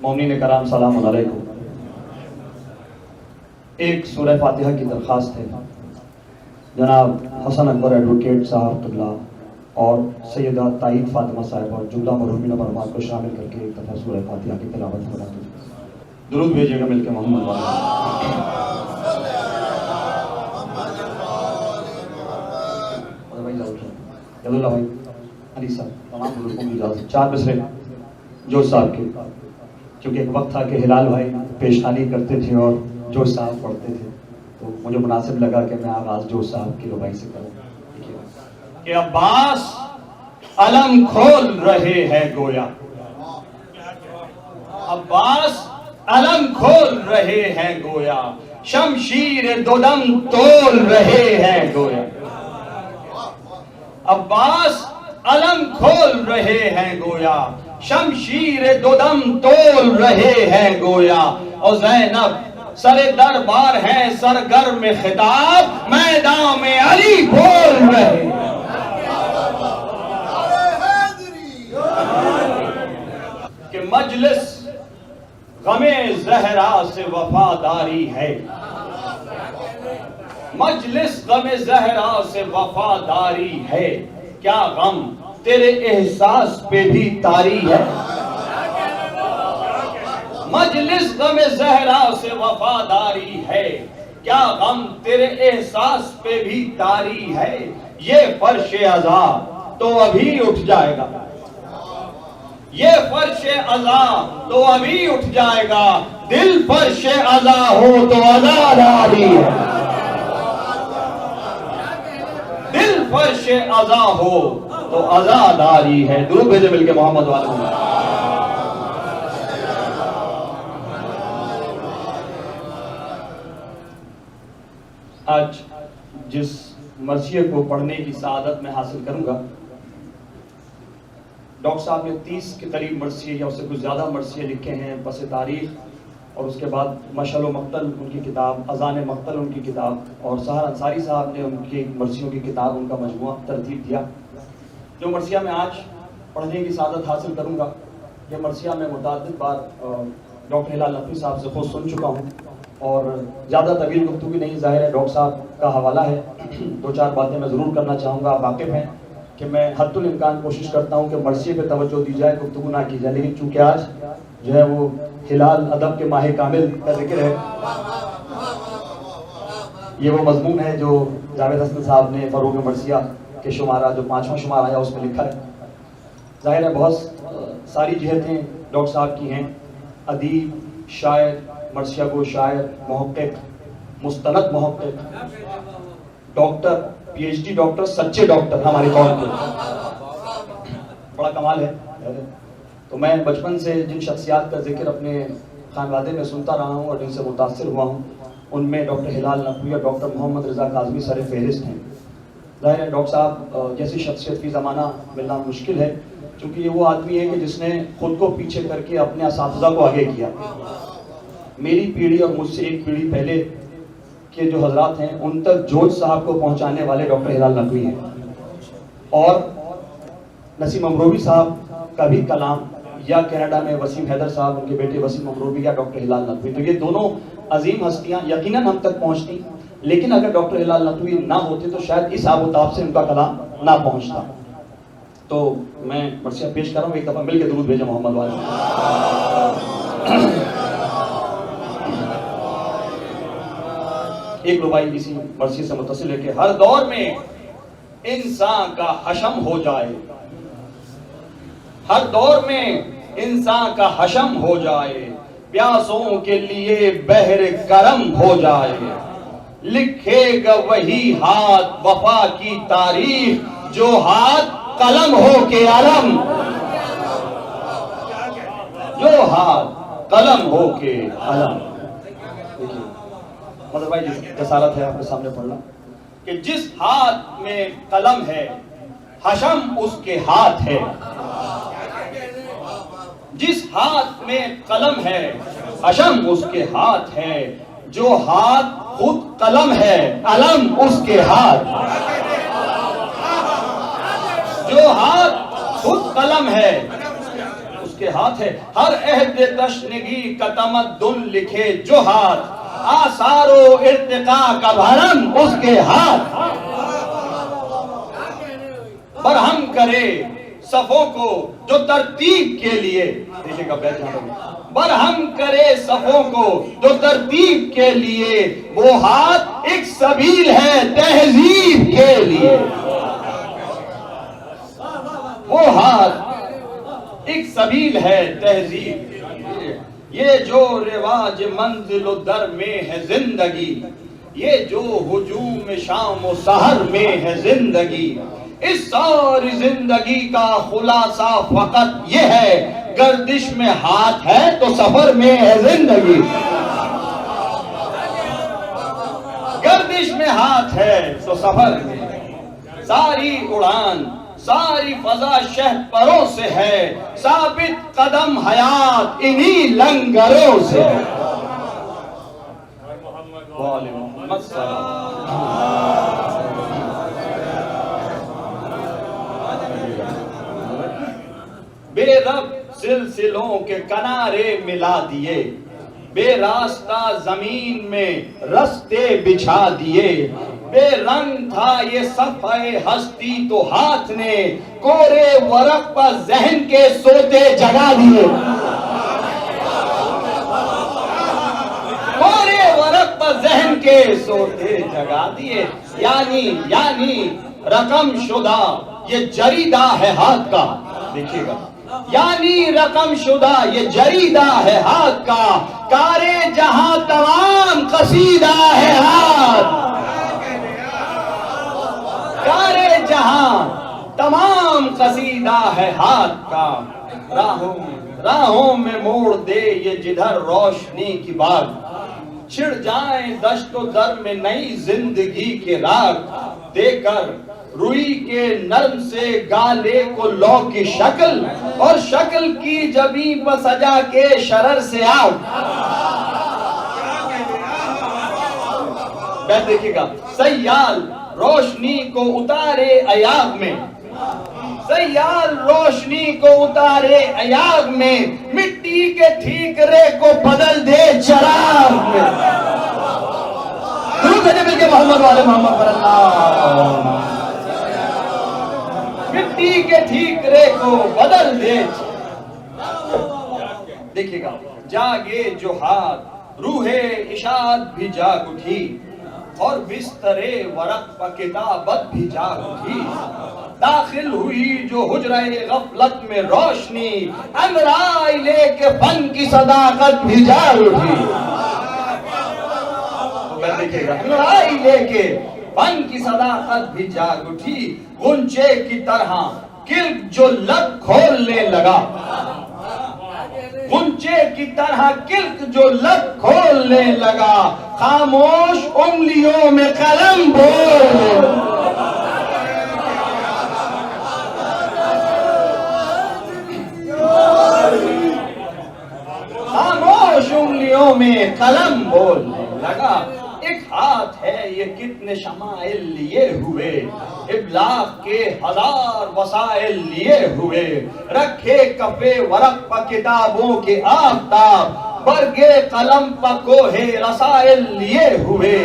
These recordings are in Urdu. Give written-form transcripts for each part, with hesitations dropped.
مومنین کرام سلام علیکم۔ ایک سورہ فاتحہ کی درخواست ہے۔ جناب حسن اکبر ایڈوکیٹ صاحب قبلہ اور سیدہ تائید فاطمہ صاحب اور جملہ مرحومین و مرحومات کو شامل کر کے ایک دفعہ سورہ فاتحہ کی تلاوت فرما دیں۔ درود بھیجیے گا مل کے محمد اللہ بھائی علی صاحب تمام بزرگوں کی اجازت 4 مصرے جوش صاحب کے، کیونکہ ایک وقت تھا کہ ہلال بھائی پیشخانی کرتے تھے اور جوش صاحب پڑھتے تھے، تو مجھے مناسب لگا کہ میں آغاز جوش صاحب کی ربائی سے کروں کہ عباس علم کھول رہے ہیں گویا، عباس علم کھول رہے ہیں گویا، شمشیر دو دم تول رہے ہیں گویا، عباس علم کھول رہے ہیں گویا، شمشیر دو دم تول رہے ہیں گویا، اور زینب سر دربار ہے سرگرم خطاب، میدان میں علی بول رہے ہیں۔ کہ مجلس غم زہرا سے وفاداری ہے، مجلس غم زہرا سے وفاداری ہے، کیا غم تیرے احساس پہ بھی طاری ہے، مجلس غم زہرا سے وفاداری ہے، کیا غم تیرے احساس پہ بھی طاری ہے، یہ فرش عذاب تو ابھی اٹھ جائے گا، یہ فرش عذاب تو ابھی اٹھ جائے گا، دل فرش عذاب ہو تو عذاب آری ہے، دل فرش عذاب ہو تو عذاب آری ہے۔ درود بھیجے مل کے محمد والے۔ آج جس مرثیے کو پڑھنے کی سعادت میں حاصل کروں گا، ڈاکٹر صاحب نے 30 کے قریب مرثیے یا اس سے کچھ زیادہ مرثیے لکھے ہیں پس تاریخ، اور اس کے بعد مشعل و مقتل ان کی کتاب، اذان مقتل ان کی کتاب، اور سحر انصاری صاحب نے ان کی مرثیوں کی کتاب، ان کا مجموعہ ترتیب دیا۔ جو مرثیہ میں آج پڑھنے کی سعادت حاصل کروں گا، یہ مرثیہ میں متعدد بار ڈاکٹر ہلال نقوی صاحب سے خود سن چکا ہوں، اور زیادہ طویل گفتگو نہیں، ظاہر ہے ڈاکٹر صاحب کا حوالہ ہے، 2-4 باتیں میں ضرور کرنا چاہوں گا۔ آپ واقف ہیں کہ میں حد الامکان کوشش کرتا ہوں کہ مرثیے پہ توجہ دی جائے، گفتگو نہ کی جائے، لیکن چونکہ آج جو ہے وہ ہلال ادب کے ماہ کامل کا ذکر ہے، یہ وہ مضمون ہے جو جاوید حسن صاحب نے فروغ مرثیہ کے شمارہ جو 5واں شمارہ آیا اس میں لکھا ہے۔ ظاہر ہے بہت ساری جہتیں ڈاکٹر صاحب کی ہیں، ادیب، شاعر، مرثیہ گو شاعر، محقق، مستند محقق، doctor, P H D doctor, سچے ڈاکٹر ہماری قوم کے، بڑا کمال ہے۔ تو میں بچپن سے جن شخصیات کا ذکر اپنے خانوادے میں سنتا رہا ہوں اور جن سے متاثر ہوا ہوں، ان میں ڈاکٹر ہلال نقوی اور ڈاکٹر محمد رضا کاظمی سر فہرست ہیں۔ ظاہر ہے ڈاکٹر صاحب جیسی شخصیت فی زمانہ ملنا مشکل ہے، کیونکہ یہ وہ آدمی ہے کہ جس نے خود کو پیچھے کر کے اپنے اساتذہ کو آگے کیا۔ میری پیڑھی اور مجھ سے ایک پیڑھی پہلے کے جو حضرات ہیں، ان تک جوج صاحب کو پہنچانے والے ڈاکٹر ہلال نقوی ہیں، اور نسیم امروی صاحب کا بھی کلام، یا کینیڈا میں وسیم حیدر صاحب، ان کے بیٹے وسیم امروی یا ڈاکٹر ہلال نقوی، تو یہ دونوں عظیم ہستیاں یقیناً ہم تک پہنچتی، لیکن اگر ڈاکٹر ہلال نقوی نہ ہوتے تو شاید اس آب و تاب سے ان کا کلام نہ پہنچتا۔ تو میں مرثیہ پیش کر رہا ہوں، ایک دفعہ مل کے درود بھیجیں محمد والے۔ ایک ربائی اسی مرثیے سے متصل ہے کہ ہر دور میں انسان کا حشم ہو جائے، ہر دور میں انسان کا حشم ہو جائے، پیاسوں کے لیے بحر کرم ہو جائے، لکھے گا وہی ہاتھ وفا کی تاریخ جو ہاتھ قلم ہو کے علم، جو ہاتھ قلم ہو کے علم۔ دیکھیے مطلب بھائی جسارت ہے آپ کے سامنے پڑھنا۔ کہ جس ہاتھ میں قلم ہے حشم اس کے ہاتھ ہے، جس ہاتھ میں قلم ہے حشم اس کے ہاتھ ہے، جو ہاتھ خود قلم ہے علم اس کے ہاتھ، جو ہاتھ خود قلم ہے اس کے ہاتھ ہے، ہر عہد تشنگی کا تمدن لکھے جو ہاتھ، آثار و ارتقاء کا بھرم اس کے ہاتھ، برہم کرے صفوں کو جو ترتیب کے لیے، دیکھیں گا بیٹھ جاتا برہم کرے صفوں کو جو ترتیب کے لیے، وہ ہاتھ ایک سبیل ہے تہذیب کے لیے، وہ ہاتھ ایک سبیل ہے تہذیب کے لیے، یہ جو رواج منزل و در میں ہے زندگی، یہ جو ہجوم شام و سحر میں ہے زندگی، اس ساری زندگی کا خلاصہ فقط یہ ہے، گردش میں ہاتھ ہے تو سفر میں ہے زندگی، گردش میں ہاتھ ہے تو سفر میں، ساری اڑان ساری فضا شہد پروں سے ہے، ثابت قدم حیات انہی لنگروں سے ہے، محمد صلی اللہ بے رب سلسلوں کے کنارے ملا دیے، بے راستہ زمین میں رستے بچھا دیے، بے رنگ تھا یہ صفحہ ہستی تو ہاتھ نے کورے ورق پر ذہن کے سوتے جگا دیے، کورے ورق پر ذہن کے سوتے جگا دیے، یعنی رقم شدہ یہ جریدہ ہے ہاتھ کا، دیکھیے گا، یعنی رقم شدہ یہ جریدہ ہے ہاتھ کا، کارے جہاں تمام قصیدہ ہے ہاتھ، کارے جہاں تمام قصیدہ ہے ہاتھ کا، راہوں میں موڑ دے یہ جدھر روشنی کی بات، چھڑ جائیں دشت و در میں نئی زندگی کے راگ، دے کر روئی کے نرم سے گالے کو لو کی شکل، اور شکل کی جبیں پر سجا کے شرر سے آگ، بیٹھ دیکھئے گا، سیال روشنی کو اتارے ایاغ میں، سیال روشنی کو اتارے ایاغ میں، مٹی کے ٹھیکرے کو بدل دے چراغ میں، درود ہے مل کے محمد والے محمد پر اللہ، مٹی کے ٹھیکرے کو بدل دے، دیکھئے گا، جاگے جو ہاتھ روح اشاعت بھی جاگ اٹھی، اور بستر ورق پر کتابت بھی جاگ اٹھی، داخل ہوئی جو حجرہ غفلت میں روشنی، انگرائی لے کے فن کی صداقت بھی جاگ اٹھی، دیکھئے گا، انگرائی لے کے فن کی صداقت بھی جاگ اٹھی، غنچے کی طرح کلک جو لب کھولنے لگا، غنچے کی طرح کلک جو لب کھولنے لگا، خاموش انگلیوں میں قلم بول، خاموش انگلیوں میں قلم بولنے لگا، ایک ہاتھ ہے یہ کتنے شمائل لیے ہوئے، ابلاغ کے ہزار وسائل لیے ہوئے، رکھے کفے ورق پر کتابوں کے آفتاب، برگے قلم پر کوہ رسائل لیے ہوئے،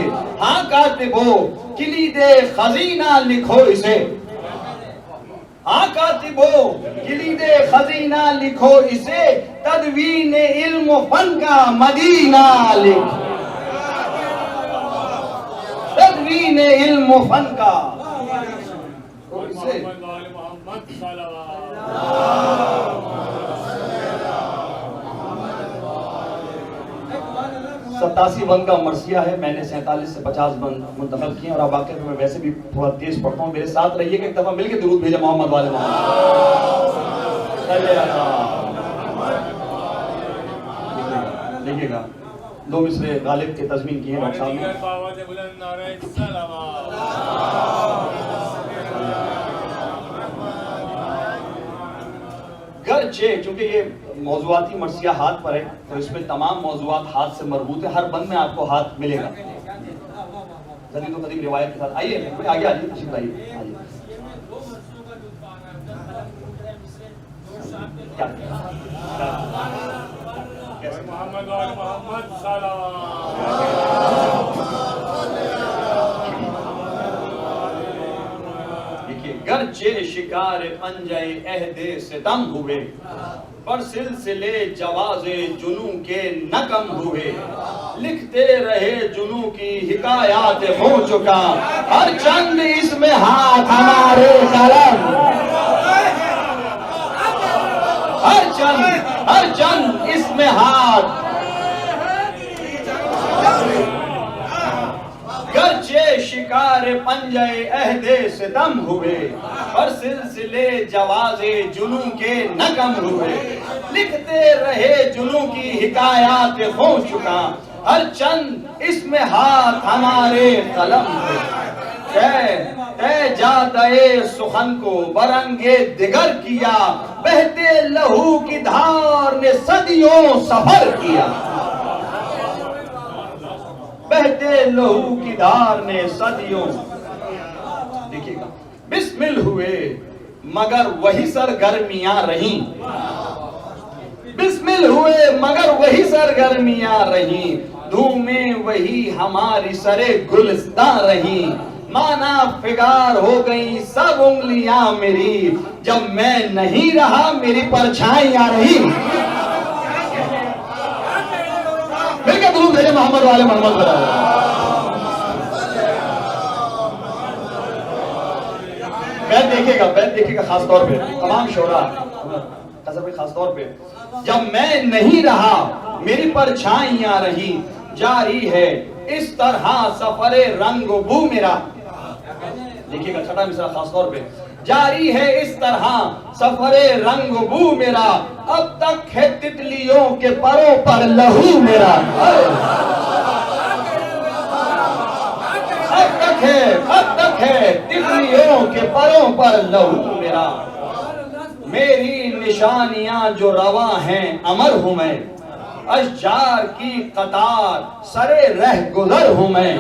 ہاں کاتبو کلید خزینہ لکھو اسے، ہاں کاتبو کلید خزینہ لکھو اسے، تدوین علم و فن کا مدینہ لکھو، تدوین علم و فن کا، ستاسی بند کا مرثیہ ہے، میں نے 47 سے 50 بند منتخب کیے، اور اب واقعی میں ویسے بھی تھوڑا تیز پڑھتا ہوں، میرے ساتھ رہیے کہ ایک دفعہ مل کے درود بھیجے محمد والے محمد، دیکھیے گا، دو مصرے غالب کے تضمین کی ہیں ڈاکٹر صاحب نے. گرچہ چونکہ یہ موضوعاتی مرثیہ ہاتھ پر ہے تو اس میں تمام موضوعات ہاتھ سے مربوط ہے، ہر بند میں آپ کو ہاتھ ملے گا جدید و قدیم روایت کے ساتھ. آئیے آگے آئیے، تشریف لائیے. آئیے محمد محمد سلام. گرچہ شکار پنجے عہد ستم ہوئے، پر سلسلے جواز جنوں کے نہ کم ہوئے. لکھتے رہے جنوں کی حکایات ہو چکا، ہر چند اس میں ہاتھ ہمارے قلم. ہر چند اس میں ہاتھ. گرچہ شکار پنجے عہد ستم ہوئے، پر سلسلے جواز جنوں کے نہ کم ہوئے. لکھتے رہے جنوں کی حکایات ہو چکا، ہر چند اس میں ہاتھ ہمارے قلم ہوئے. اے جادے سخن کو برنگے دگر کیا، بہتے لہو کی دھار نے صدیوں سفر کیا. بہتے لہو کی دھار نے صدیوں. دیکھیے گا بسمل ہوئے مگر وہی سرگرمیاں رہیں. بسمل ہوئے مگر وہی سرگرمیاں رہیں، دھومیں وہی ہماری سرے گلستان رہیں. مانا فگار ہو گئی سب انگلیاں میری، جب میں نہیں رہا میری پرچھائیاں رہی. مل کے درود بھیجے محمد والے محمد برابر. بیت دیکھے گا خاص طور پہ تمام شعراء قصر پہ خاص طور پہ. جب میں نہیں رہا میری پرچھائیاں رہی، جاری ہے اس طرح سفر رنگ و بو میرا. دیکھیے گا چھٹا مصرع خاص طور پہ. جاری ہے اس طرح سفر رنگ و بو میرا، اب تک ہے تتلیوں کے پروں پر لہو میرا. اب تک ہے تتلیوں کے پروں پر لہو میرا. میری نشانیاں جو رواں ہیں امر ہوں میں، اشجار کی قطار سرے رہ گزر ہوں میں.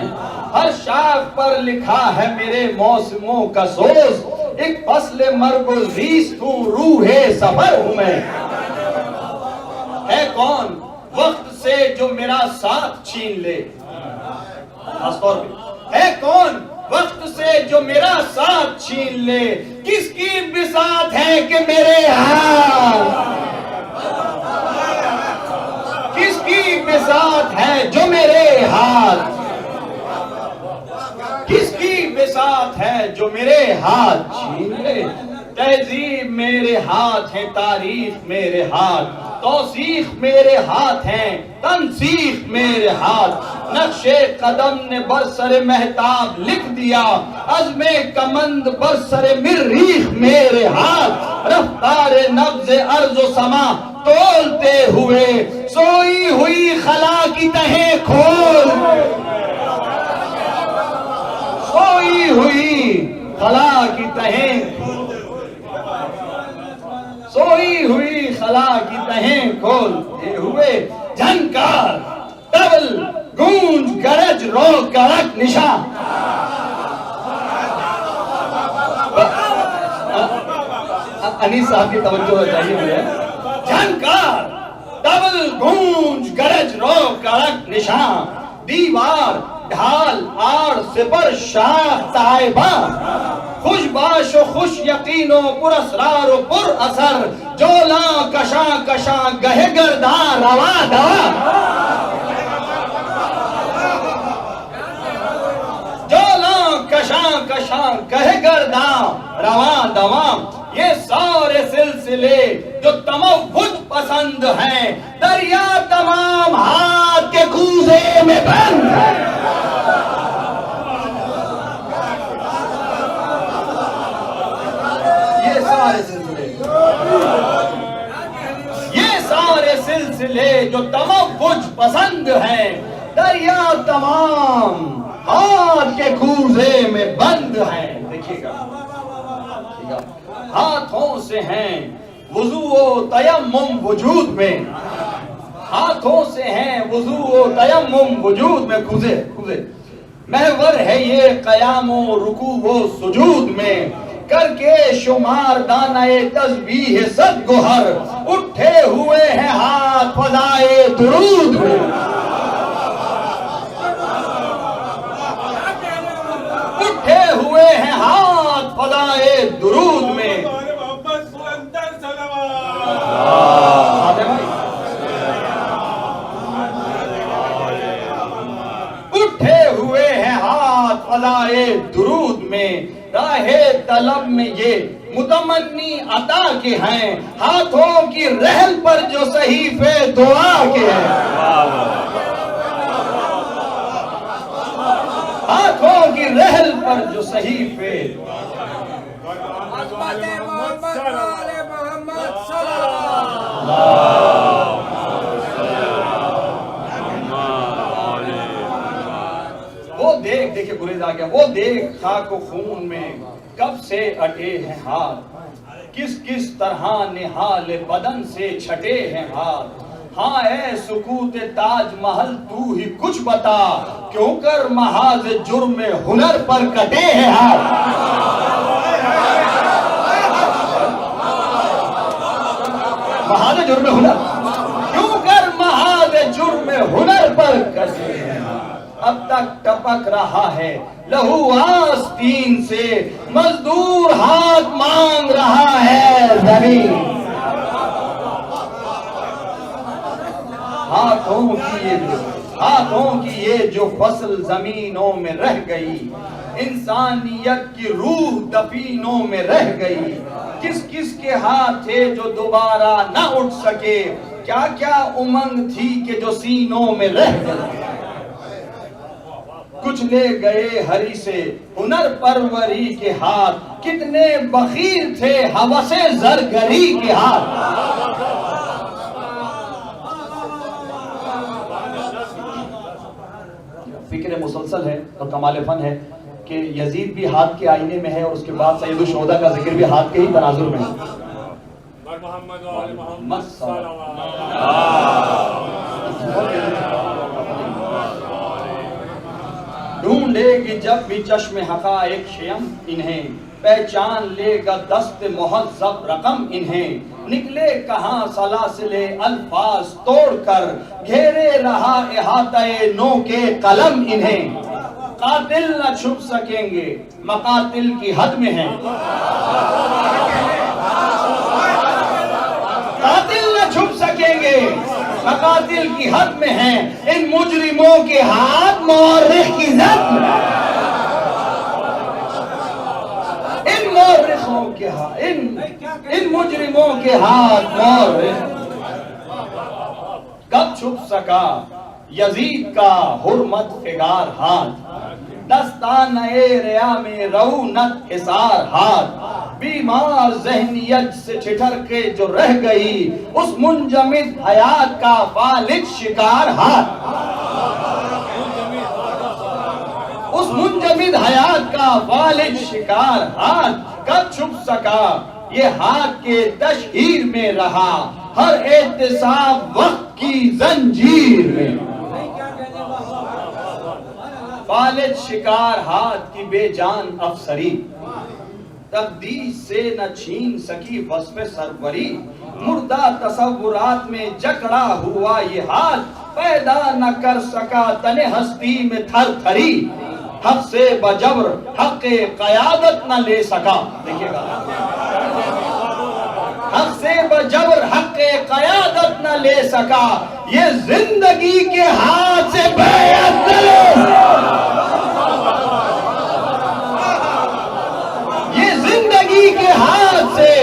ہر شاخ پر لکھا ہے میرے موسموں کا سوز، ایک فصل مرگ و زیست تو روح سفر ہوں میں. ہے کون وقت سے جو میرا ساتھ چھین لے، خاص طور پہ ہے کون وقت سے جو میرا ساتھ چھین لے. کس کی بساط ہے کہ میرے ہاتھ، کس کی بساط ہے جو میرے ہاتھ، کس کی بساط ہے جو میرے ہاتھ چھین لے. تہذیب میرے ہاتھ ہیں، تاریخ میرے ہاتھ، توثیق میرے ہاتھ ہیں، تنسیق میرے ہاتھ. نقش قدم نے برسر مہتاب لکھ دیا، عزم کمند برسر مریخ میرے ہاتھ. رفتار نبض ارض و سما تولتے ہوئے، سوئی ہوئی خلا کی تہیں کھول، سوئی ہوئی خلا کی تہیں، سوئی ہوئی خلا کی تہیں کھولتے ہوئے. جھنکار ڈبل گونج گرج رو کڑک نشان. انیس صاحب کی توجہ ہو چاہیے مجھے. جھنکار ڈبل گونج گرج رو کڑک نشان، دیوار ڈھال آڑ سپر شاخ تائباں. خوش باش و خوش یقین و پر اسرار و پر اثر، جولاں کشاں کشاں گہے گرداں رواں دواں. جولاں کشاں کشاں گہے گرداں رواں دواں. یہ سارے سلسلے جو تموج پسند ہیں، دریا تمام ہاتھ کے کوزے میں بند ہے. یہ سارے فاصلے جو تموج پسند ہیں، دریا تمام ہاتھ کے کوزے میں بند ہیں. دیکھیے گا ہاتھوں سے ہیں وضو و تیمم وجود میں، ہاتھوں سے ہیں وضو و تیمم وجود میں. کوزے محور ہے یہ قیام و رکوع و سجود میں، کر کے شمار دانہ تسبیح صد گوہر، اٹھے ہوئے ہیں ہاتھ فضائے درود میں. اٹھے ہوئے ہیں ہاتھ فضائے درود میں. اٹھے ہوئے ہیں ہاتھ فضائے درود میں، راہ طلب میں یہ متمنی عطا کے ہیں، ہاتھوں کی رحل پر جو صحیفے دعا کے ہیں. ہاتھوں کی رحل پر جو صحیفے وہ دیکھے گریز آ گیا. وہ دیکھ خاک و خون میں کب سے اٹے ہیں ہاتھ، کس کس طرح نحال بدن سے چھٹے ہیں ہاتھ. ہاں اے سکوت تاج محل تو ہی کچھ بتا، کیوں کر محاذ جرم ہنر پر کٹے ہیں ہاتھ. محاذ جرم ہنر، کیوں کر محاذ جرم ہنر پر کٹے ہیں. اب تک ٹپک رہا ہے لہو آستین سے، مزدور ہاتھ مانگ رہا ہے زمین. ہاتھوں کی یہ جو فصل زمینوں میں رہ گئی، انسانیت کی روح دفینوں میں رہ گئی. کس کس کے ہاتھ تھے جو دوبارہ نہ اٹھ سکے، کیا کیا امنگ تھی کہ جو سینوں میں رہ گئی. کچھ لے گئے ہری سے ہنر پروری کے ہاتھ، کتنے بخیل تھے ہوس زرگری کے ہاتھ. فکر مسلسل ہے اور کمال فن ہے کہ یزید بھی ہاتھ کے آئینے میں ہے، اور اس کے بعد سید الشہداء کا ذکر بھی ہاتھ کے ہی تناظر میں ہے. ڈھونڈے گی جب بھی چشم حقائق شیم انہیں، پہچان لے گا دست مہذب رقم انہیں. نکلے کہاں سلاسل الفاظ توڑ کر، گھیرے رہا احاطہ نو کے قلم انہیں. قاتل نہ چھپ سکیں گے مقاتل کی حد میں ہیں، قاتل نہ چھپ سکیں گے مقاتل کی حد میں ہیں. ان مجرموں کے ہاتھ مورخ کی زد میں، ان مجرموں کے ہاتھ مورخ. کب چھپ سکا یزید کا حرمت فگار ہاتھ، دستانہ ریا میں رونت حصار ہاتھ. بیمار ذہنیت سے ٹھٹر کے جو رہ گئی، اس منجمد حیات کا فالج شکار ہاتھ. اس منجمد حیات کا فالج شکار ہاتھ. کب چھپ سکا یہ ہاتھ کے تشہیر میں رہا، ہر احتساب وقت کی زنجیر میں. فالج شکار ہاتھ کی بے جان افسری، تقدیر سے نہ چھین سکی وصف سروری. مردہ تصورات میں جکڑا ہوا یہ ہاتھ، پیدا نہ کر سکا تن ہستی میں تھر تھری. حق سے بجبر حق قیادت نہ لے سکا. دیکھیے گا حق سے بجبر حق قیادت نہ لے سکا، یہ زندگی کے ہاتھ سے بیعت نہ لے سکا. یہ زندگی کے ہاتھ سے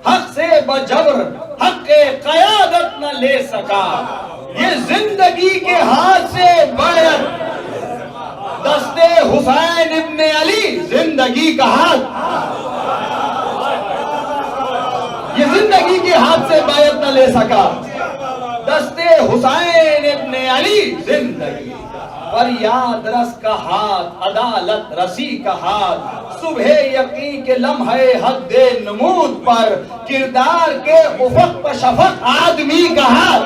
حق سے بجبر حق قیادت نہ لے سکا، یہ زندگی کے ہاتھ سے بیعت. دستے حسین حسین ابن علی زندگی کا ہاتھ، یہ زندگی کے ہاتھ سے بیعت نہ لے سکا. دستے حسین ابن علی زندگی، فریاد رس کا ہاتھ، عدالت رسی کا ہاتھ، صبح یقین کے لمحے حد نمود پر، کردار کے افق پر شفق آدمی کا ہاتھ.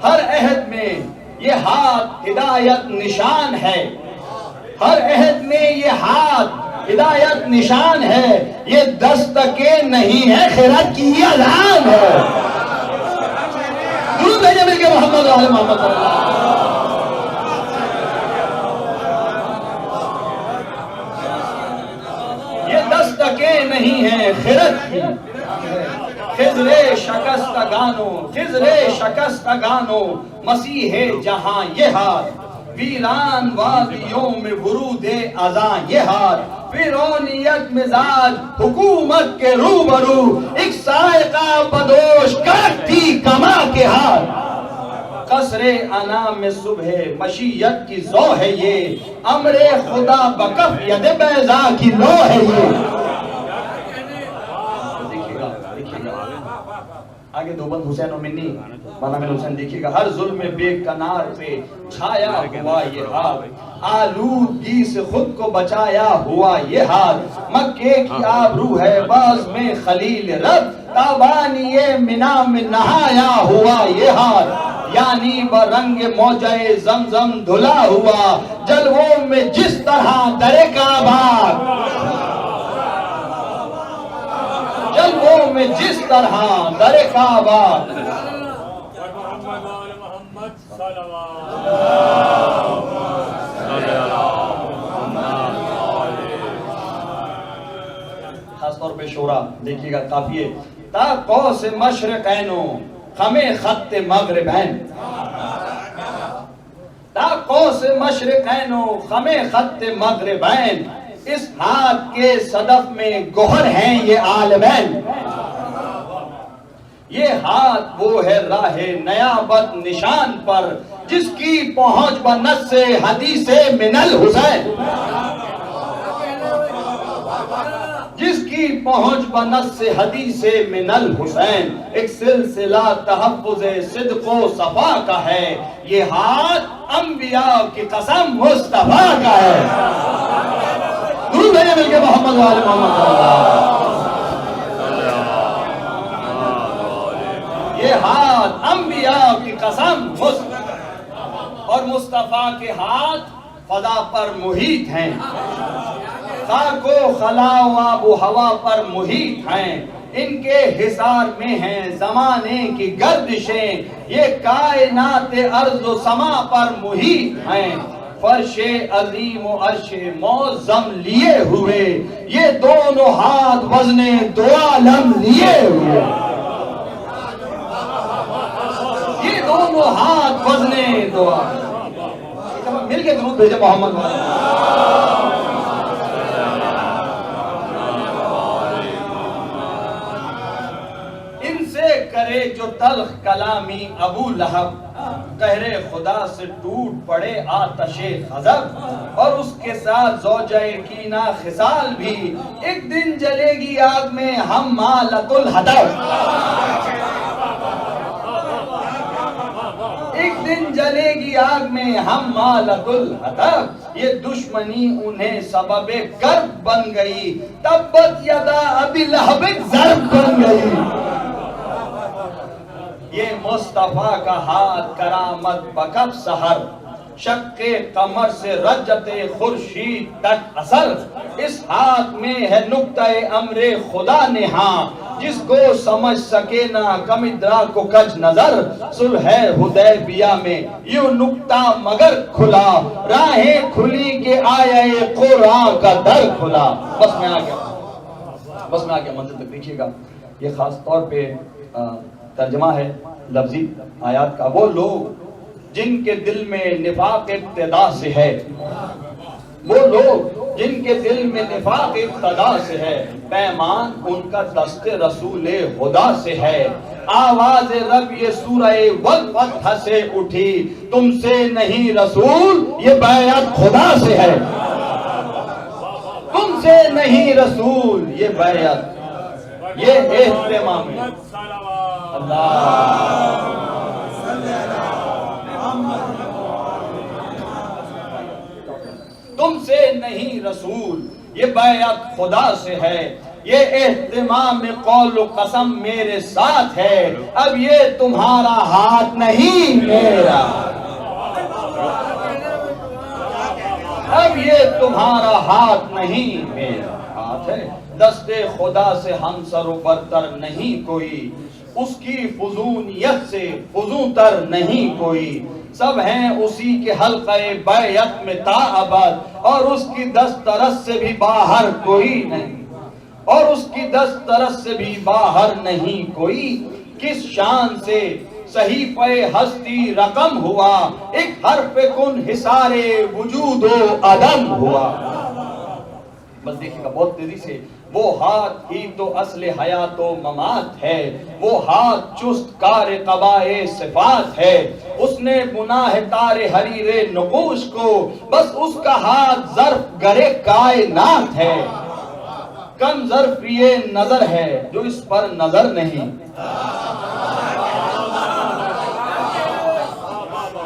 ہر عہد میں یہ ہاتھ ہدایت نشان ہے، ہر عہد میں یہ ہاتھ ہدایت نشان ہے. یہ دستکے نہیں ہے، خیرات کی اذان ہے. درود بھیجے مل کے محمد و آل محمد صلی اللہ علیہ وسلم. یہ دستکے نہیں ہیں، خیرات کی خضر شکستگانو، خضر شکستگانو، مسیح جہاں یہ ہاتھ، ویران وادیوں میں ورود اذاں یہ ہاتھ، فرعونیت مزاج حکومت کے روبرو، ایک سائقہ بدوش کرتی کما کے ہاتھ. قصر انا میں صبح مشیت کی ذو ہے یہ، امر خدا بکف ید بیضا کی لو ہے یہ. آگے دوبند حسین و منی مولانا امین حسین دیکھیے گا. ہر ظلم بے کنار پہ چھایا ہوا یہ ہاتھ، آلودگی سے خود کو بچایا ہوا یہ ہاتھ. مکے کی آبرو ہے باز میں خلیل رب، تابانی منا میں نہایا ہوا یہ ہاتھ. یعنی برنگ موجہ زمزم دھلا ہوا، جلووں میں جس طرح در کعبہ، جلووں میں جس طرح در کعبہ. محمد صلوات. خاص طور پہ شورا دیکھیے گا قافیے. تا قوس مشرقینو خم خط مغربین، تا قوس مشرقینو خم خط مغربین، اس ہاتھ کے صدف میں گوہر ہیں یہ عالمین. یہ ہاتھ وہ ہے راہ نیابت نشان پر، جس کی پہنچ بنس سے حدیث من الحسین، جس کی پہنچ بنس سے حدیث من الحسین. ایک سلسلہ تحفظ صدق و صفا کا ہے، یہ ہاتھ انبیاء کی قسم مصطفیٰ کا ہے. درود بھیجے مل کے محمد و آل محمد صلی اللہ. یہ ہاتھ انبیاء کی قسم اور مصطفیٰ کے ہاتھ فضا پر محیط ہیں، خاک و خلا و آب و ہوا پر محیط ہیں. ان کے حصار میں ہیں زمانے کی گردشیں، یہ کائنات ارض و سما پر محیط ہیں. فرش عظیم و عرش معظم لیے ہوئے، یہ دونوں ہاتھ وزن دو عالم لیے ہوئے. یہ دونوں ہاتھ وزن دو عالم. مل کے درود بھیجے محمد. ان سے کرے جو تلخ کلامی ابو لہب، قہر خدا سے ٹوٹ پڑے آتش غضب، اور اس کے ساتھ زوجہ کینہ خصال بھی، ایک دن جلے گی آگ میں حمالۃ الحطب. ایک دن جلے گی آگ میں حمالۃ الحطب. یہ دشمنی انہیں سبب کرب بن گئی، تبت یدا ابی لہب ضرب بن گئی. یہ مصطفیٰ کا ہاتھ کرامت بکف سحر، شق قمر سے رجت خورشید تک اثر. اس ہاتھ میں ہے نقطہ امر خدا نہاں، جس کو سمجھ سکے نہ کم ادراک کو کج نظر. صلح حدیبیہ میں یوں نقطہ مگر کھلا، راہیں کھلی کہ آیا قرآن کا در کھلا. بس میں آ گیا منزل تک. دیکھیے گا یہ خاص طور پہ ترجمہ ہے لفظی آیات کا. وہ لوگ جن کے دل میں نفاق ابتدا سے ہے، وہ لوگ جن کے دل میں نفاق ابتدا سے ہے، پیمان ان کا دست رسول خدا سے ہے. آواز رب یہ سورہ والفتح سے اٹھی، تم سے نہیں رسول یہ بیعت خدا سے ہے، تم سے نہیں رسول یہ بیعت، یہ اہتمام ہے۔ تم سے نہیں رسول یہ بیعت خدا سے ہے، یہ اہتمام قول و قسم میرے ساتھ ہے، اب یہ تمہارا ہاتھ نہیں میرا، اب یہ تمہارا ہاتھ نہیں میرا ہاتھ ہے، دست خدا سے ہم سر و برتر نہیں کوئی، اس کی فضونیت سے فضوں تر نہیں کوئی، سب ہیں اسی کے حلقہ بیعت میں تا ابد، اور اس کی دسترس سے بھی باہر کوئی نہیں، اور اس کی دسترس سے بھی باہر نہیں کوئی، کس شان سے صحیفہ ہستی رقم ہوا، ایک حرف کن حصار وجود و عدم ہوا۔ بس دیکھیں گا بہت تیزی سے، وہ ہاتھ ہی تو اصل حیات و ممات ہے، وہ ہاتھ چست کار قبائے صفات ہے، اس نے بنا ہے تار حریر نقوش کو، بس اس کا ہاتھ ظرف گرے کائنات ہے، کم ظرف یہ نظر ہے جو اس پر نظر نہیں،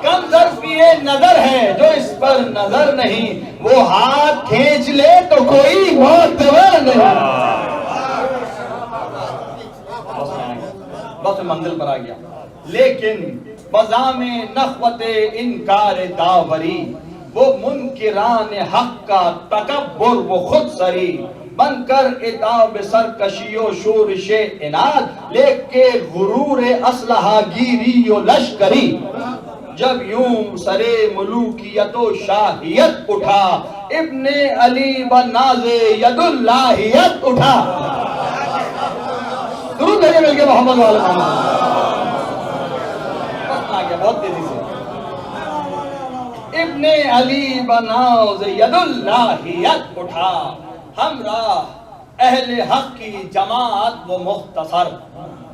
کم ظرف یہ نظر ہے جو اس پر نظر نہیں، وہ ہاتھ کھینچ لے تو کوئی معتبر نہیں۔ بس منزل پر آ گیا، لیکن بزام نخوت انکار داوری، وہ منکران حق کا تکبر و خود سری، بن کر اتاب سرکشی و شورش اناد، لے کے غرور اسلحہ گیری و لشکری، جب یوں سرے ملوکیت و شاہیت اٹھا، ابن علی بناز ید اللہیت اٹھا۔ درود بھیجے مل کے محمد والا آگیا بہت تیزی سے، ابن علی بناز ید اللہیت اٹھا، ہمراہ اہل حق کی جماعت و مختصر،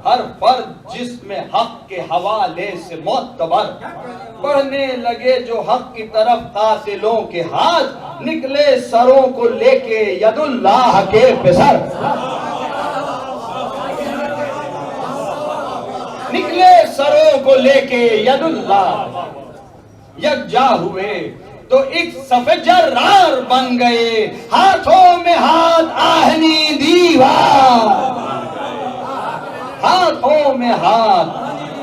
ہر فرد جس میں حق کے حوالے سے معتبر، بڑھنے لگے جو حق کی طرف قاتلوں کے ہاتھ، نکلے سروں کو لے کے ید اللہ کے پسر، نکلے سروں کو لے کے ید اللہ، یکجا ہوئے تو ایک صف جرار بن گئے، ہاتھوں میں ہاتھ آہنی دیوار، ہاتھوں میں ہاتھ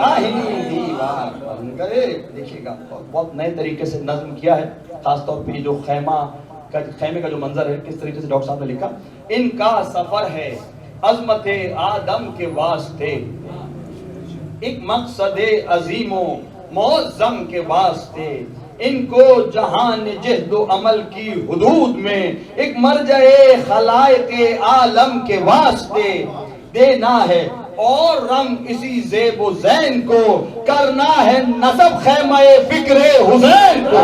آہنی دیوار بن گئے۔ دیکھیے گا بہت نئے طریقے سے نظم کیا ہے، خاص طور پہ جو خیمے کا جو منظر ہے، کس طریقے سے ڈاکٹر صاحب نے لکھا، ان کا سفر ہے عظمت آدم کے واسطے، ایک مقصد عظیم و معظم کے واسطے، ان کو جہان جہد و عمل کی حدود میں ایک مرجع خلائق عالم کے واسطے دینا ہے، اور رنگ اسی زیب و زین کو کرنا ہے نصب خیمہ فکر حسین کو،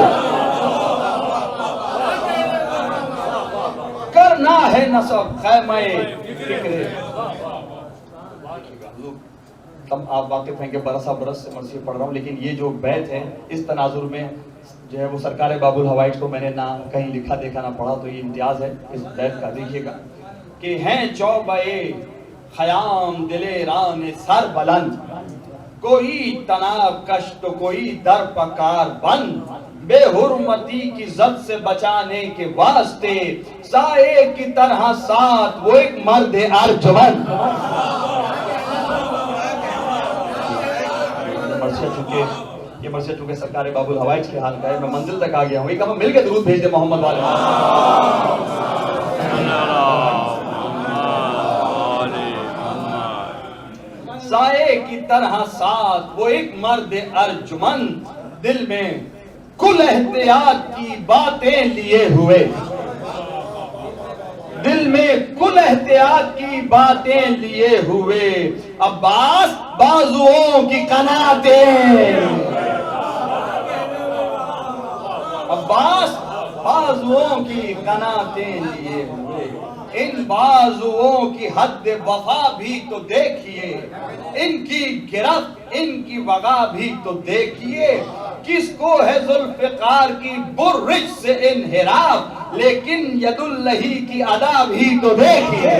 کرنا ہے نصب خیمہ فکر۔ تم آپ واقف ہیں کہ برسا برس سے مرثیہ پڑھ رہا ہوں، لیکن یہ جو بیت ہے اس تناظر میں جو ہے وہ سرکار باب الحوائج کو میں نے نہ کہیں لکھا دیکھا نہ پڑھا، تو یہ امتیاز ہے اس بیت کا۔ دیکھیے گا کہ ہیں چوبے خیام دلے ران سر بلند، کوئی تناب کش تو کوئی در پکار بند، بے حرمتی کی زد سے بچانے کے واسطے، سائے کی طرح ساتھ وہ ایک مرد ارجمند۔ یہ مرثیہ چونکہ سرکار باب الحوائج کے حال کا ہے، میں منزل تک آ گیا ہوں، ایک ہم مل کے درود بھیج دیں محمد والے۔ سائے کی طرح ساتھ وہ ایک مرد ارجمند، دل میں کل احتیاط کی باتیں لیے ہوئے، دل میں کل احتیاط کی باتیں لیے ہوئے، عباس بازوؤں کی قناتیں، عباس بازوؤں کی قناتیں لیے ہوئے، ان بازوؤں کی حد وفا بھی تو دیکھیے، ان کی گرفت ان کی وغا بھی تو دیکھیے، کس کو ہے ذوالفقار کی برج سے انحراف، لیکن ید اللہ کی ادا بھی تو دیکھیے۔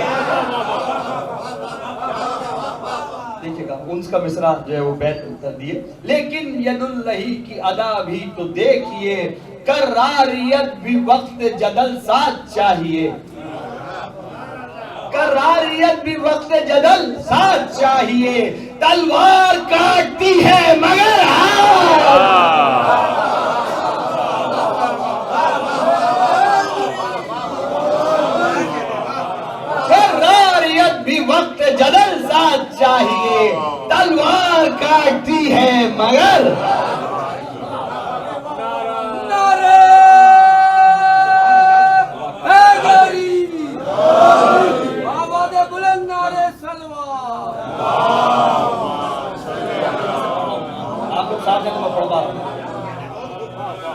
دیکھئے گا انس کا مصرع جو ہے وہ بیت کر دیے، لیکن ید اللہ کی ادا بھی تو دیکھیے، قراریت بھی وقت جدل ساتھ چاہیے، قراریت بھی وقت جدل ساتھ چاہیے، تلوار کاٹتی ہے مگر قراریت بھی وقت جدل ساتھ چاہیے، تلوار کاٹتی ہے مگر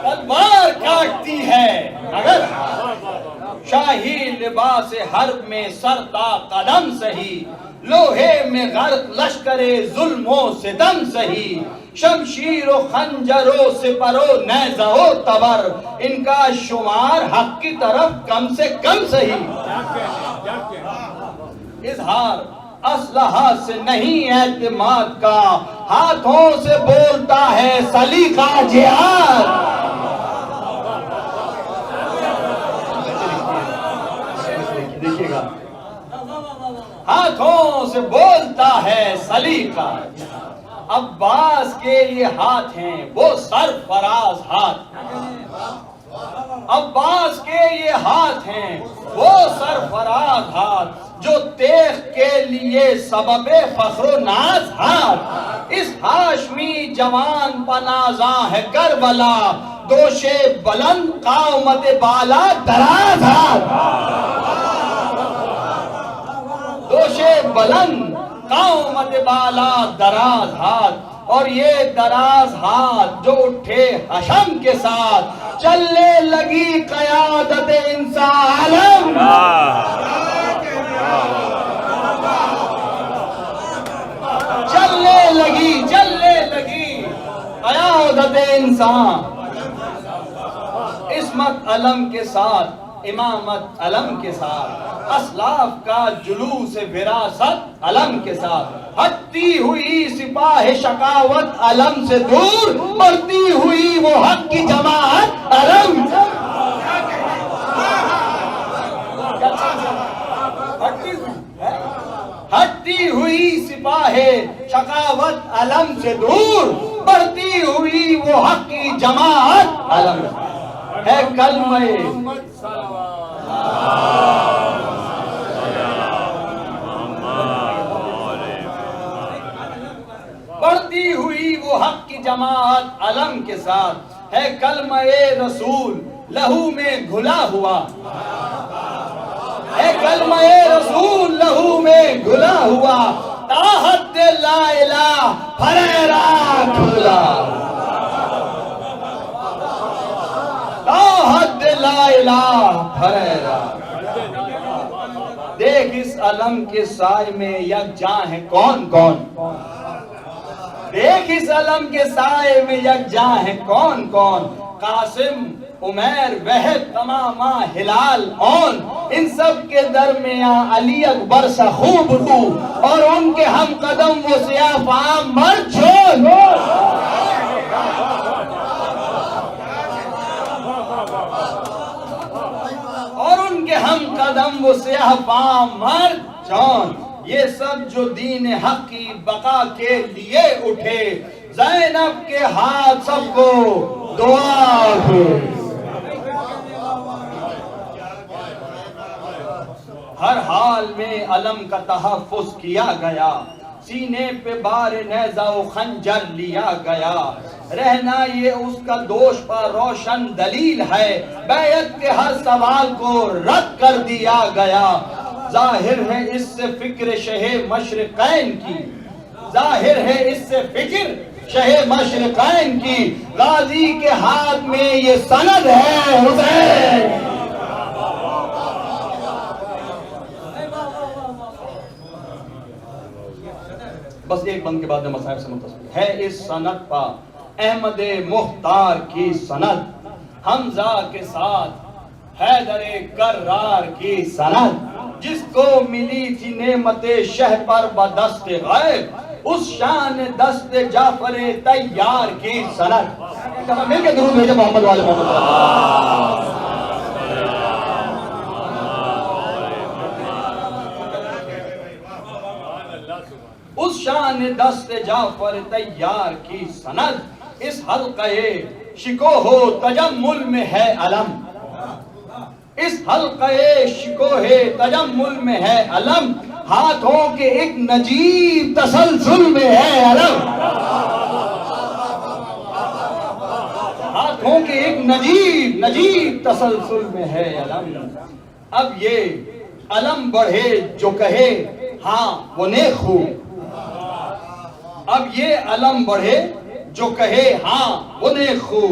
تلوار کاٹتی ہے مگر شاہی لباس حرب میں سرتا قدم سہی، لوہے میں غرق لشکر ظلم و ستم سہی، شمشیر و خنجر و سپر و نیزہ و تبر، ان کا شمار حق کی طرف کم سے کم سہی، اظہار اسلحہ سے نہیں اعتماد کا، ہاتھوں سے بولتا ہے سلیقہ جہاد۔ دیکھئے گا ہاتھوں سے بولتا ہے سلیقہ، عباس کے یہ ہاتھ ہیں وہ سرفراز ہاتھ، عباس کے یہ ہاتھ ہیں وہ سرفراز ہاتھ، جو تیغ کے لیے سبب فخر و ناز ہاتھ، اس ہاشمی جوان پنازاں ہے کربلا، دوش بلند قامت بالا دراز ہاتھ، دوش بلند قامت بالا دراز ہاتھ، اور یہ دراز ہاتھ جو اٹھے حشم کے ساتھ، چلنے لگی قیادت انسان عالم، چلنے لگی قیادت انسان، عصمت علم کے ساتھ، امامت علم کے ساتھ، اسلاف کا جلوس وراثت علم کے ساتھ، ہٹتی ہوئی سپاہ شقاوت علم سے دور، بڑھتی ہوئی وہ حق کی جماعت علم، ہٹتی ہوئی سپاہ شقاوت علم سے دور، بڑھتی ہوئی وہ حق کی جماعت علم ہے کلمہ، بڑھتی ہوئی وہ حق کی جماعت علم کے ساتھ، ہے کلمہ رسول لہو میں گھلا ہوا، ہے کلمہ رسول لہو میں گھلا ہوا، تاحد لا الہ پھریرا کھلا، تاحد لا الہ پھریرا، دیکھ اس علم کے سائے میں یکجاں ہے کون کون، دیکھ اس علم کے سائے میں یکجاں ہے کون کون، قاسم عمیر وحد تمامہ ہلال اون، ان سب کے درمیان علی اکبر سا خوب رو، اور ان کے ہم قدم وہ سیاہ فام مرد چھون، اور ان کے ہم قدم وہ سیاہ فام مرد چھون، یہ سب جو دین حق کی بقا کے لیے اٹھے، زینب کے ہاتھ سب کو دعا دے، ہر حال میں علم کا تحفظ کیا گیا، سینے پہ بار نیزہ و خنجر لیا گیا، رہنا یہ اس کا دوش پر روشن دلیل ہے، بیعت کے ہر سوال کو رد کر دیا گیا، ظاہر ہے اس سے فکر شہ مشرقین کی، ظاہر ہے اس سے فکر شہ مشرقین کی، غازی کے ہاتھ میں یہ سند ہے حسین، بس ایک بند کے بعد میں مصائب سے متصل ہے اس سند پا احمد مختار کی سند، حمزہ کے ساتھ حیدر کرار کی سند، جس کو ملی تھی نعمت شہ پر بدست غیب، اس شان دست جعفر طیار کی سند۔ مل کے درود بھیجے محمد والے محمد۔ اس شان دست جعفر طیار کی سند، اس حلقے شکوہ و تجمل میں ہے علم، اس حلقے شکوہ تجمل میں ہے علم، ہاتھوں کے ایک نجیب تسلسل میں ہے علم، ہاتھوں کے ایک نجیب تسلسل میں ہے علم۔ اب یہ علم بڑھے جو کہے ہاں وہ نیک ہو، اب یہ علم بڑھے جو کہے ہاں وہ نیک خو،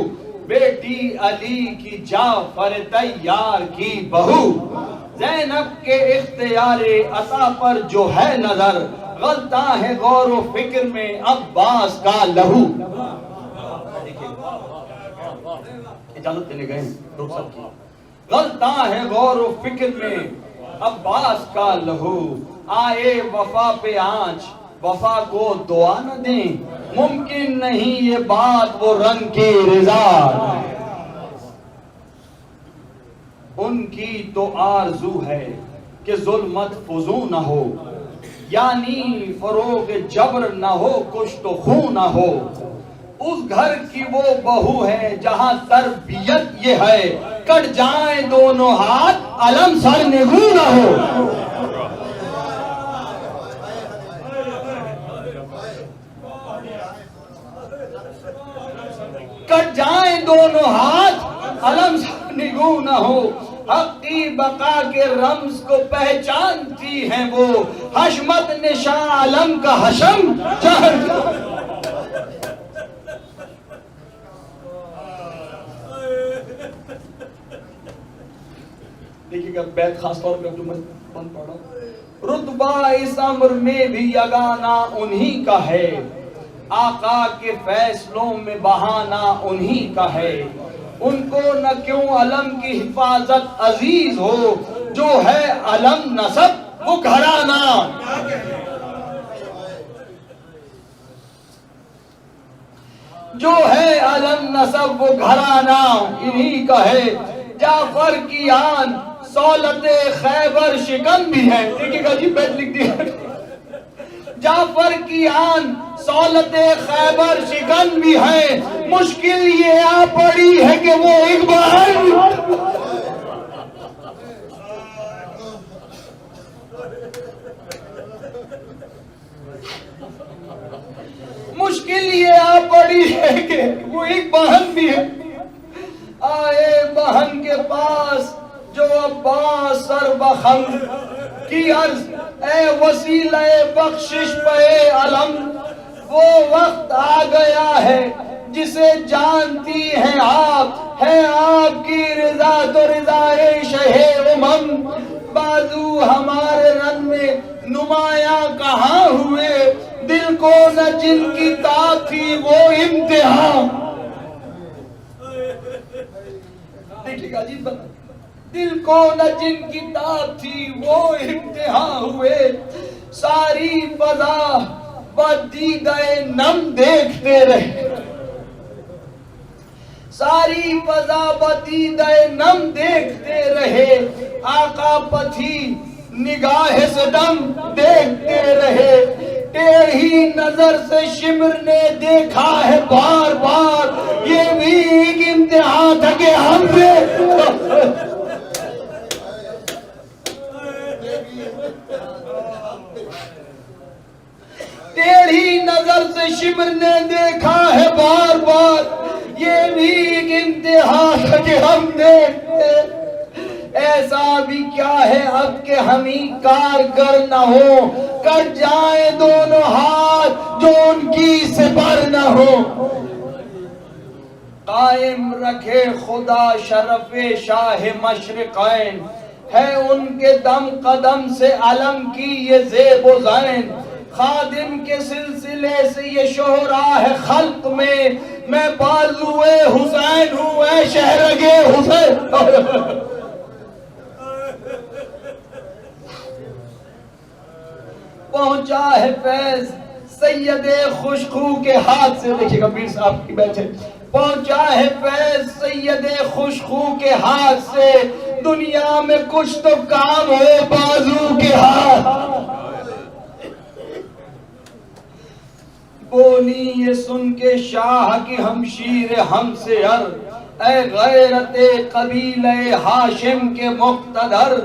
بیٹی علی کی جعفر طیار کی بہو، زینب کے اختیار عطا پر جو ہے نظر، غلطاں ہے غور و فکر میں عباس کا لہو۔ اجازت دینے گئے رخ سب کی، غلطاں ہے غور و فکر میں عباس کا لہو، آئے وفا پہ آنچ وفا کو دعا نہ دیں، ممکن نہیں یہ بات وہ رنگ کی رضا، ان کی تو آرزو ہے کہ ظلمت فضو نہ ہو، یعنی فروغ جبر نہ ہو کچھ تو خون نہ ہو، اس گھر کی وہ بہو ہے جہاں تربیت یہ ہے، کٹ جائیں دونوں ہاتھ علم سر نگو نہ ہو، کٹ جائیں دونوں ہاتھ علم سر نگو نہ ہو، حق کی بقا کے رمز کو پہچانتی ہیں وہ، حشمت نشاں علم کا حشم چہر۔ دیکھیے گا بیت خاص طور پہ جو میں بند پڑھ رہا ہوں، رتبہ اس امر میں بھی یگانہ انہی کا ہے، آقا کے فیصلوں میں بہانہ انہی کا ہے، ان کو نہ کیوں علم کی حفاظت عزیز ہو، جو ہے علم نسب وہ گھرانہ، جو ہے علم نسب وہ گھرانہ انہی کا ہے، جعفر کی آن سولت خیبر شکن بھی ہے۔ دیکھئے گا جی بیت لکھ دیا، جعفر کی آن سولت خیبر شکن بھی ہے، مشکل یہ آ پڑی ہے کہ وہ اقبال، مشکل یہ آ پڑی ہے کہ وہ ایک بہن بھی ہے، آئے بہن کے پاس جو عباس سر بخند کی عرض، اے وسیلہ بخشش پہ علم، وہ وقت آ گیا ہے جسے جانتی ہیں آپ، ہے آپ کی رضا تو رضائے شہ امم، بازو ہمارے رن میں نمایاں کہاں ہوئے، دل کو نہ جن کی طاقت تھی وہ امتحان۔ دیکھیے گا جی دل کو نہ جن کی طاقت تھی وہ امتحان ہوئے، ساری فضا بدیدہ نم دیکھتے رہے، ساری فضا بدیدہ نم دیکھتے رہے، آقا پتھی نگاہ صدم دیکھتے رہے، ٹیڑھی نظر سے شمر نے دیکھا ہے بار بار، یہ بھی ایک امتحان تھا کہ ہم نے ٹیڑھی نظر سے شمر نے دیکھا ہے بار بار، یہ بھی ایک امتحان تھا کہ ہم دیکھتے، ایسا بھی کیا ہے اب کہ ہمیں کارگر نہ ہو، کٹ جائیں دونوں ہاتھ جو ان کی سپر نہ ہو، قائم رکھے خدا شرف شاہ مشرقین، ہے ان کے دم قدم سے علم کی یہ زیب و زین، خادم کے سلسلے سے یہ شہرا ہے خلق میں بازوئے حسین ہوں اے شہرگے حسین. پہنچا ہے فیض سید خوشخو کے ہاتھ سے. دیکھیے گا میر صاحب کی بیٹھے. پہنچا ہے فیض سید خوشخو کے ہاتھ سے. دنیا میں کچھ تو کام ہو بازو کے ہاتھ. بولی یہ سن کے شاہ کی ہمشیر ہم سے ار اے غیرت قبیلہ ہاشم کے مقتدر.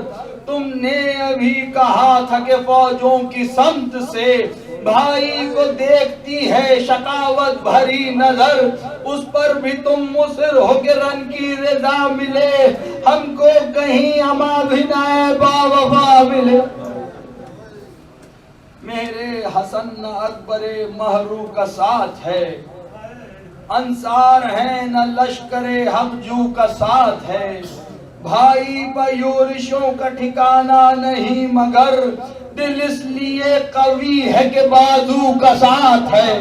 تم نے ابھی کہا تھا کہ فوجوں کی سمت سے بھائی کو دیکھتی ہے شقاوت بھری نظر. اس پر بھی تم مصر ہو کہ رن کی رضا ملے. ہم کو کہیں اما بھی نہ با وفا ملے. میرے حسن اکبر مہرو کا ساتھ ہے. انصار ہیں نہ لشکر حقجو کا ساتھ ہے. بھائی یورشوں کا ٹھکانہ نہیں مگر دل اس لیے قوی ہے کہ بازو کا ساتھ ہے.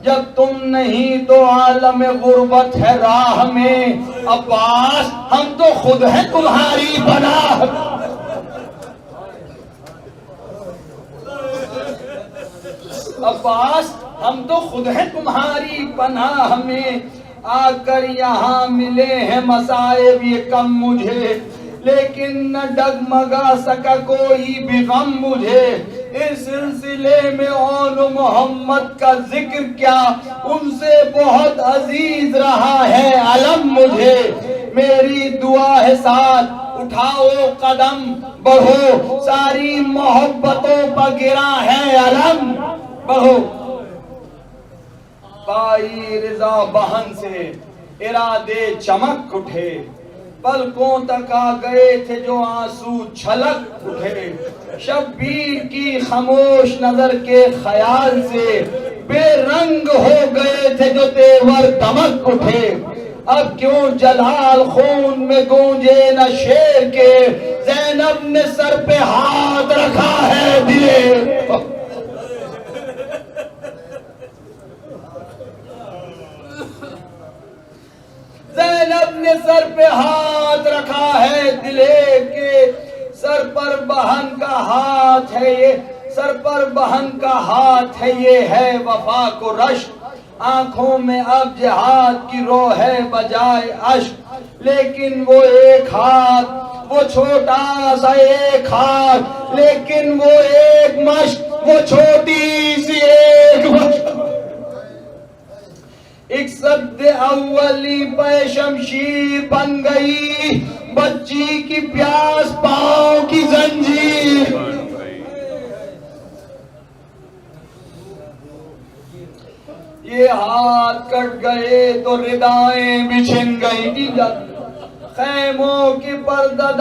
جب تم نہیں تو عالم غربت ہے راہ میں. عباس ہم تو خود ہیں تمہاری پناہ. عباس ہم تو خود ہیں تمہاری پناہ میں. آ کر یہاں ملے ہیں مصائب یہ کم مجھے لیکن نہ ڈگمگا سکا کوئی بھی غم مجھے. اس سلسلے میں اون محمد کا ذکر کیا ان سے بہت عزیز رہا ہے علم مجھے. میری دعا ہے ساتھ اٹھاؤ قدم بڑھو ساری محبتوں پر گرا ہے علم بڑھو. بائی رضا بہن سے ارادے چمک اٹھے. پلکوں تک آ گئے تھے جو آنسو چھلک اٹھے. شبیر کی خاموش نظر کے خیال سے بے رنگ ہو گئے تھے جو تیور دمک اٹھے. اب کیوں جلال خون میں گونجے نہ شیر کے زینب نے سر پہ ہاتھ رکھا ہے دلے. زینب نے سر پہ ہاتھ رکھا ہے دلے کے. سر پر بہن کا ہاتھ ہے یہ سر پر بہن کا ہاتھ ہے یہ ہے وفا کو رشک. آنکھوں میں اب جہاد کی رو ہے بجائے اشک. لیکن وہ ایک ہاتھ وہ چھوٹا سا ایک ہاتھ لیکن وہ ایک مشق وہ چھوٹی سی ایک مشق. ایک صد اولی پہ شمشیر بن گئی بچی کی پیاس پاؤں کی زنجیر. یہ ہاتھ کٹ گئے تو ردائیں بچھن گئی. خیموں کی پردہ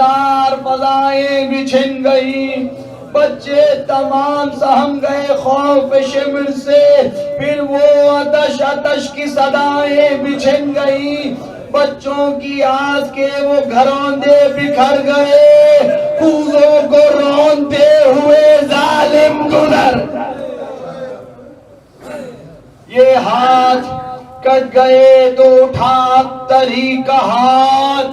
فضائیں بچھن گئی. بچے تمام سہم گئے خوف شمر سے. پھر وہ آتش کی صدائیں بچھن گئی. بچوں کی آس کے وہ گھروندے بکھر گئے. کوزوں کو روندے ہوئے ظالم گزر. یہ ہاتھ کٹ گئے تو اٹھا تری کا ہاتھ.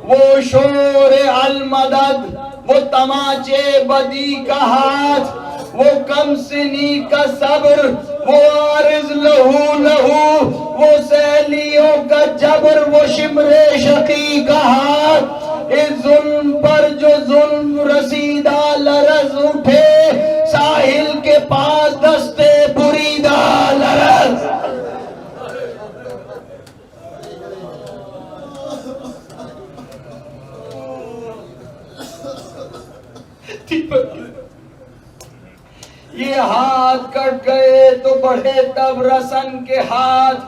وہ شور المدد وہ تماچے بدی کا ہاتھ. وہ کم سنی کا صبر وہ عارض لہو لہو. وہ سیلیوں کا جبر وہ شمر شقی کا ہاتھ. اس ظلم پر جو ظلم رسیدہ لرز اٹھے ساحل کے پاس دستے بریدہ لرز. یہ ہاتھ کٹ گئے تو بڑھے تب رسن کے ہاتھ.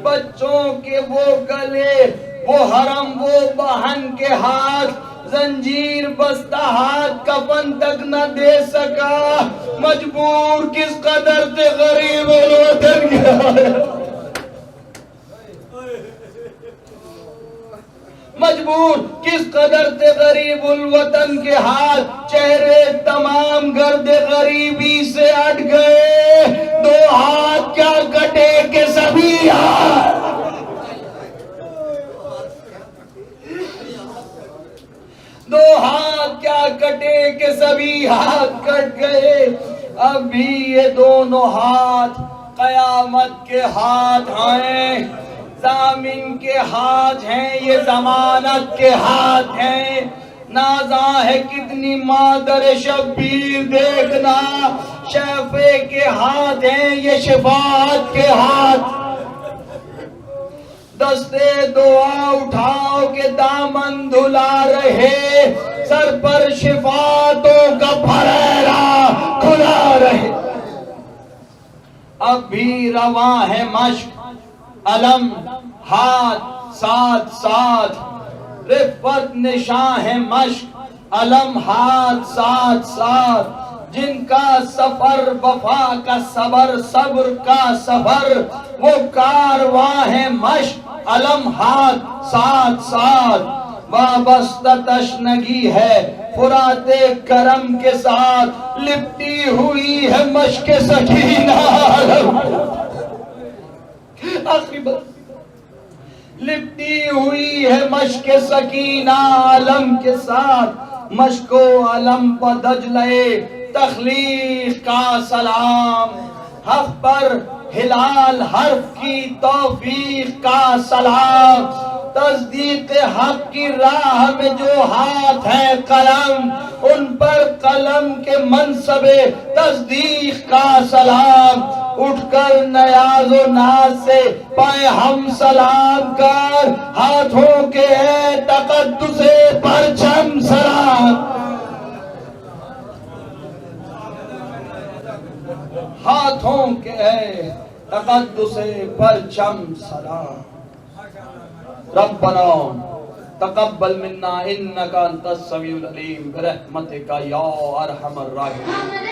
بچوں کے وہ گلے وہ حرم وہ بہن کے ہاتھ. زنجیر بستہ ہاتھ کفن تک نہ دے سکا. مجبور کس قدر تھے غریب الوطن کے. مجبور مجبور، کس قدر تھے غریب الوطن کے ہاتھ، چہرے تمام گرد غریبی سے اٹ گئے، دو ہاتھ کیا کٹے کہ سبھی ہاتھ، دو ہاتھ کیا کٹے کہ سبھی ہاتھ کٹ گئے، اب بھی یہ دونوں ہاتھ قیامت کے ہاتھ ہیں، ضامن کے ہاتھ ہیں، یہ ضمانت کے ہاتھ ہیں، نازاں ہے کتنی مادر شبیر دیکھنا، شفیع کے ہاتھ ہیں یہ شفاعت کے ہاتھ، دستے دعا اٹھاؤ کہ دامن دھلا رہے، سر پر شفاعتوں کا پھریرا کھلا رہے، اب بھی رواں ہے مشق، علم ہاتھ ساتھ ساتھ، رفت نشاں ہے مشق، علم ہاتھ ساتھ ساتھ، جن کا سفر وفا کا صبر، صبر کا سفر، وہ کارواں ہے مشق، علم ہاتھ ساتھ ساتھ، وابستہ تشنگی ہے فرات کرم کے ساتھ، لپٹی ہوئی ہے مشق سکینہ، آخری بات، لپٹی ہوئی ہے مشق سکینہ علم کے ساتھ، مشق و علم پہ دجلے تخلیق کا سلام، حق پر ہلال حرف کی توفیق کا سلام، تصدیق حق کی راہ میں جو ہاتھ ہے قلم، ان پر قلم کے منصب تصدیق کا سلام، اٹھ کر نیاز و ناز سے پائے ہم سلام کر، ہاتھوں کے ہے تقدس پرچم سلام، ہاتھوں کے ہے تقدس پرچم سلام، ربنا تقبل منا انک انت السمیع العلیم برحمتک یا ارحم الراحمین۔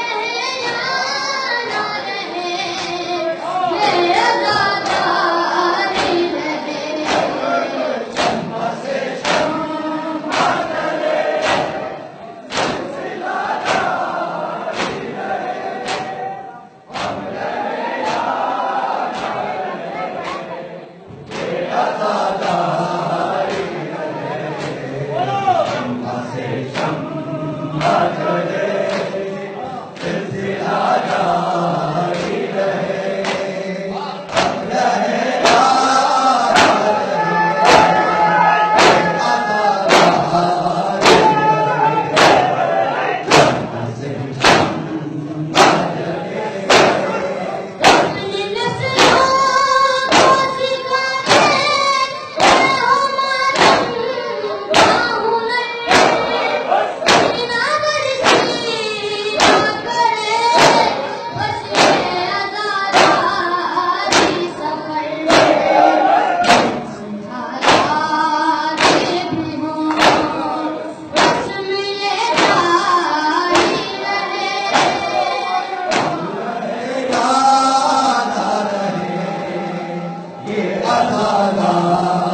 اللہ